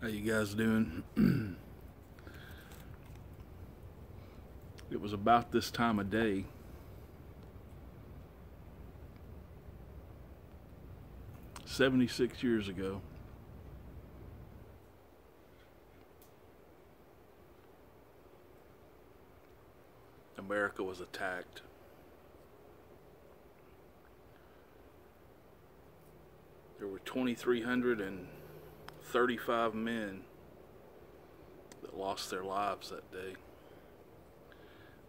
How you guys doing? It was about this time of day 76 years ago. America was attacked. There were 2,335 men that lost their lives that day.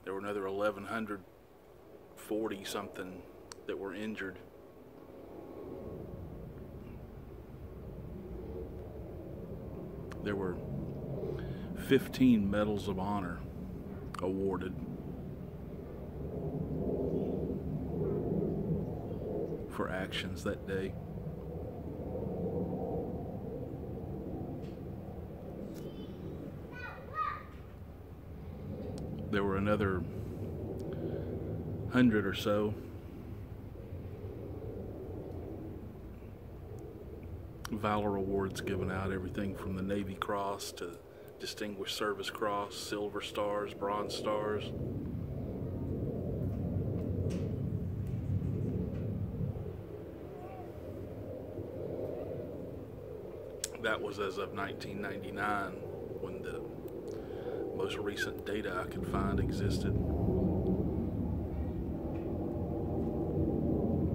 There were another 1,140 something that were injured. There were 15 medals of honor awarded. For actions that day. There were another 100 or so Valor Awards given out, everything from the Navy Cross to Distinguished Service Cross, Silver Stars, Bronze Stars. That was as of 1999, when the most recent data I could find existed.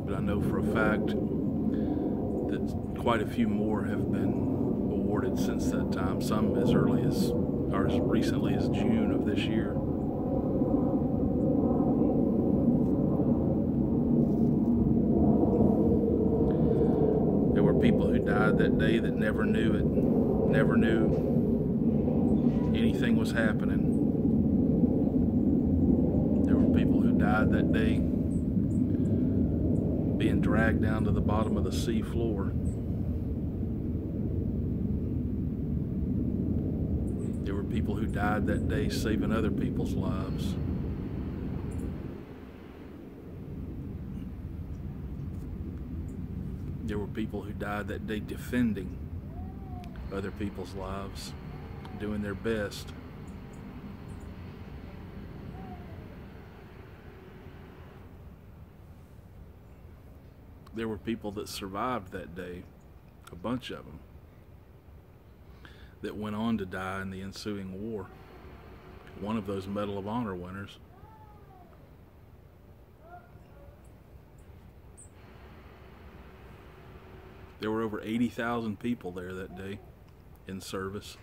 But I know for a fact that quite a few more have been awarded since that time, some as early as, or as recently as June of this year. There were people who died that day that never knew it, never knew anything was happening. There were people who died that day being dragged down to the bottom of the sea floor. There were people who died that day saving other people's lives. There were people who died that day defending other people's lives, doing their best. There were people that survived that day, a bunch of them, that went on to die in the ensuing war. One of those Medal of Honor winners. There were over 80,000 people there that day in service.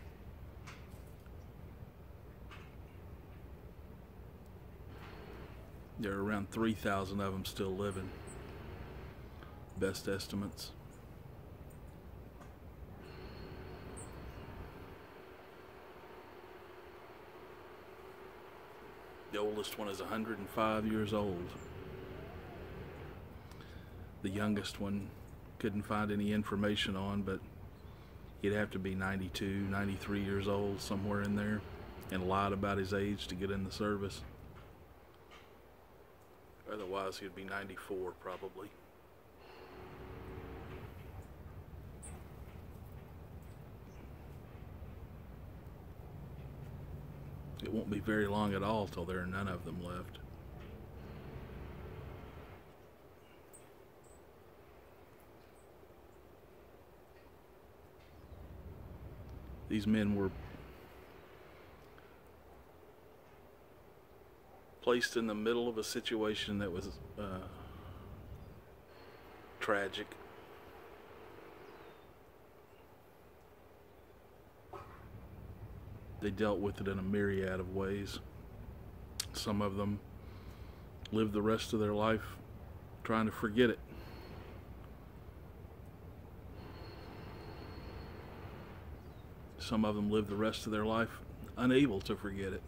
There are around 3,000 of them still living. Best estimates. The oldest one is 105 years old. The youngest one couldn't find any information on, but he'd have to be 92, 93 years old, somewhere in there, and lied about his age to get in the service. Otherwise, he'd be 94 probably. It won't be very long at all till there are none of them left. These men were placed in the middle of a situation that was tragic. They dealt with it in a myriad of ways. Some of them lived the rest of their life trying to forget it. Some of them lived the rest of their life unable to forget it.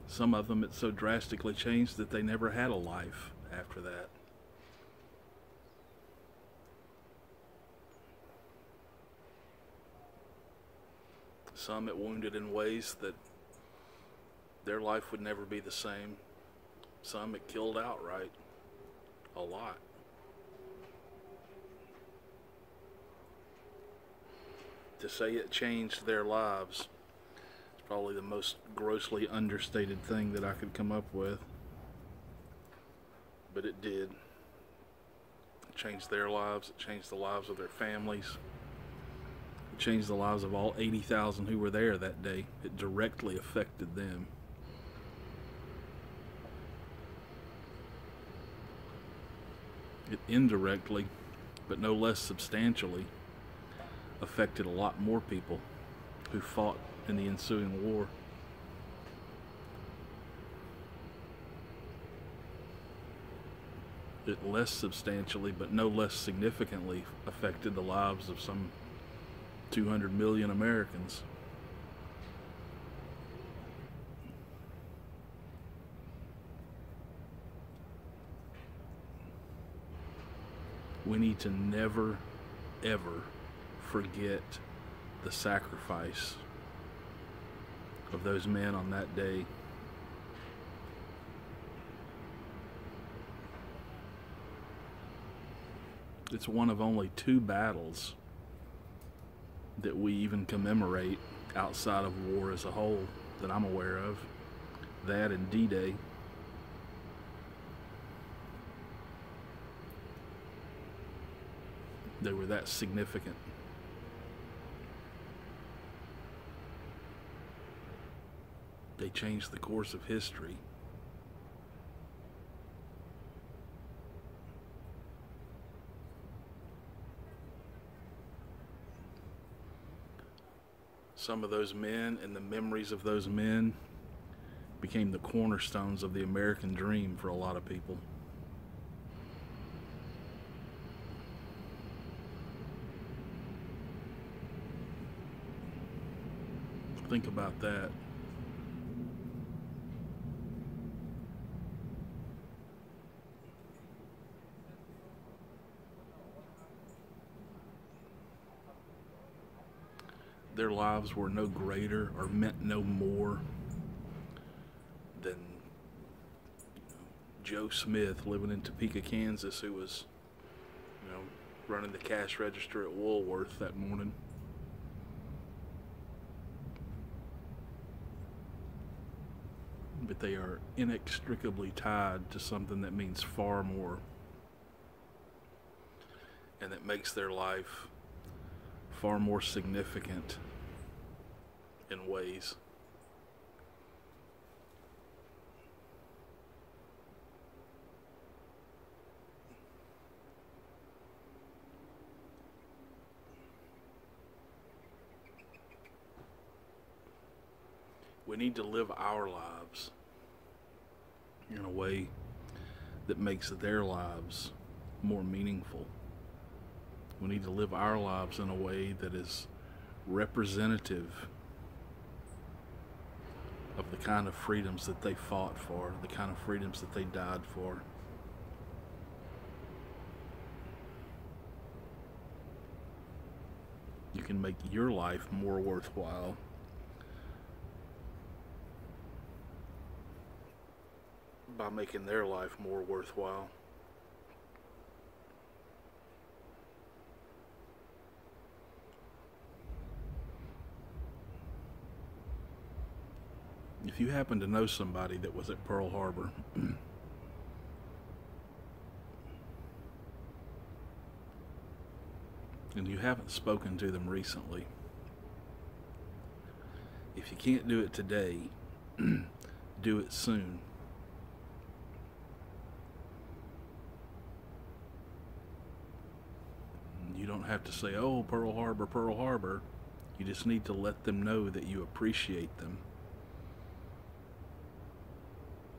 Some of them it so drastically changed that they never had a life after that. Some it wounded in ways that their life would never be the same. Some it killed outright. a lot. To say it changed their lives is probably the most grossly understated thing that I could come up with. But it did. It changed their lives. It changed the lives of their families. It changed the lives of all 80,000 who were there that day. It directly affected them. It indirectly, but no less substantially, affected a lot more people who fought in the ensuing war. It less substantially, but no less significantly, affected the lives of some 200 million Americans. We need to never, ever forget the sacrifice of those men on that day. It's one of only 2 battles that we even commemorate outside of war as a whole that I'm aware of. That and D-Day. They were that significant. They changed the course of history. Some of those men and the memories of those men became the cornerstones of the American dream for a lot of people. Think about that. Their lives were no greater or meant no more than Joe Smith living in Topeka, Kansas, who was, running the cash register at Woolworth that morning. But they are inextricably tied to something that means far more, and that makes their life far more significant in ways. We need to live our lives in a way that makes their lives more meaningful. We need to live our lives in a way that is representative of the kind of freedoms that they fought for, the kind of freedoms that they died for. You can make your life more worthwhile by making their life more worthwhile. If you happen to know somebody that was at Pearl Harbor, and you haven't spoken to them recently, if you can't do it today, do it soon. You don't have to say, "Oh, Pearl Harbor, Pearl Harbor." You just need to let them know that you appreciate them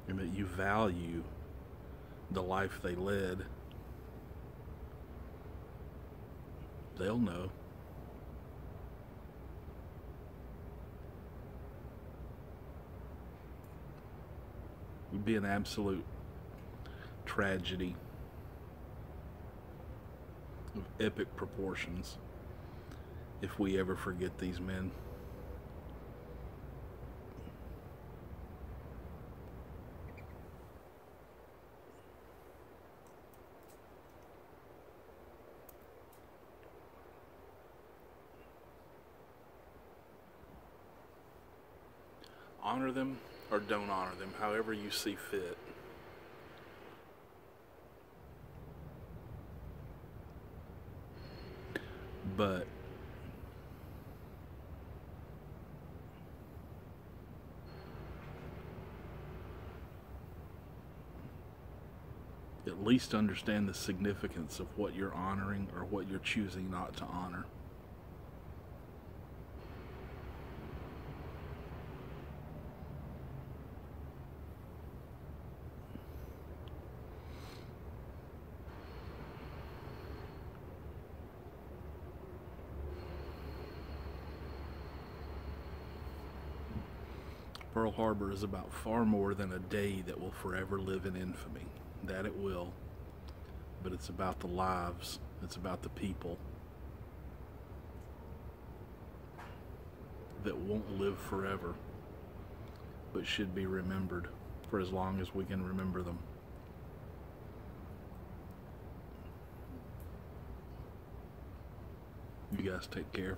and that you value the life they led. They'll know. It would be an absolute tragedy of epic proportions if we ever forget these men. honor them or don't honor them, however you see fit. But at least understand the significance of what you're honoring or what you're choosing not to honor. Pearl Harbor is about far more than a day that will forever live in infamy. That it will. But it's about the lives. It's about the people that won't live forever, but should be remembered for as long as we can remember them. You guys take care.